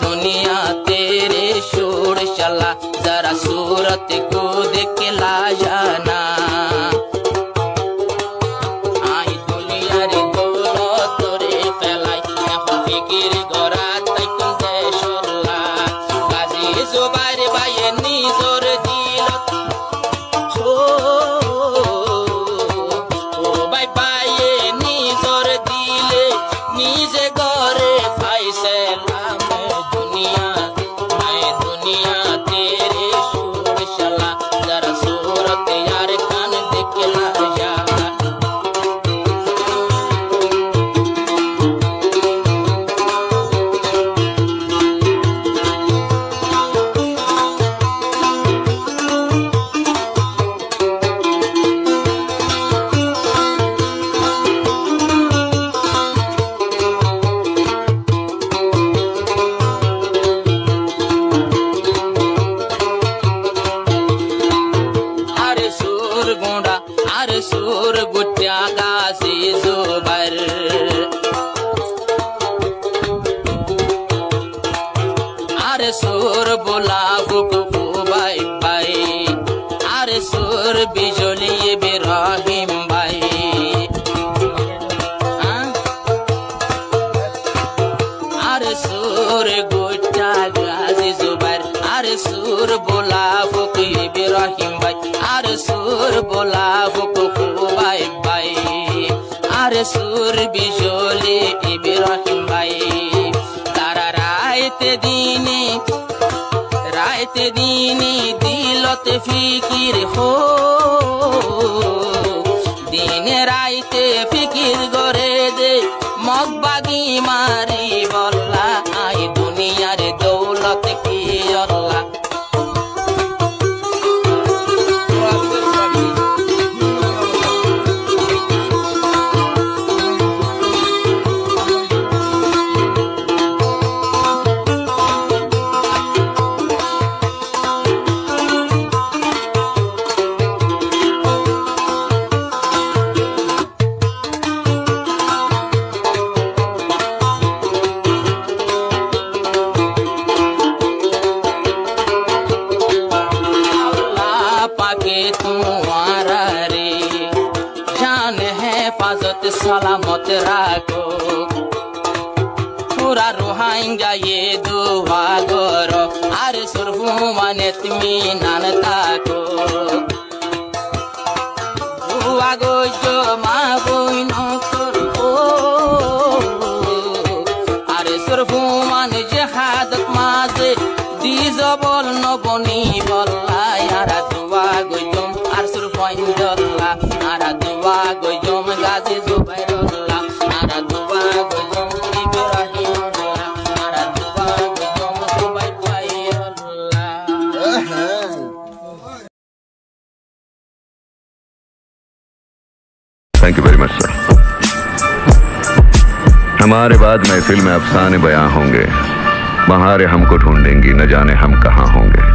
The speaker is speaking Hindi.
दुनिया तेरे शोर चला, जरा सूरत को देख ला जाना। आई दुनिया रे दौलत रे फेलाई, এখন ফিকির গড়া তাই কোন দেশলা। গাজী জুবাইর ভাইয়ে নিজর দিলত ও ভাই ভাইয়ে নিজর দিলে নিজে গড়ে ফাইসলাম। दुनिया तेरे शोर चला, जरा सूरत यार कान देख ला जाना। अरे सुर गुट्या गाजी जुबाइर, अरे सुर बोला बुकु भाई भाई, अरे सुर बिजली इब्राहिम भाई। अरे सुर गुट्या गाजी जुबाइर, अरे सुर बोला बुकु इब्राहिम भाई, अरे सुर बोला बुकु भाई भाई, अरे सुर बिजली इब्राहिम भाई। तारा रायते दीने दिलत फिकिर हो, दिने रायते फिकिर गरे दे मगबागी मारी बल्ला। आई दुनिया रे दौलत की अल्लाह। तुम्हारा रे जान है हिफाजत सलामत राखो, पूरा रोहांगा ये दुआ करो। अरे सुरहु माने इत्मीनान ताको, दुआ गो जो मा बोइन करो। अरे सुरहु माने जहादत माजे दी जबल नबनी बल्ला। यारा दुआ गोयम आर सुरफाइन जल्ला, आरा दुआ गोयम गाजी जुबाइरुल्लाह, आरा दुआ गोयम इब्राहिमुल्लाह, आरा दुआ गोयम Zubairullah. Thank you very much sir. हमारे बाद महफिल में अफसाने बयां होंगे, बहारें हमको ढूंढेंगी, न जाने हम कहाँ होंगे।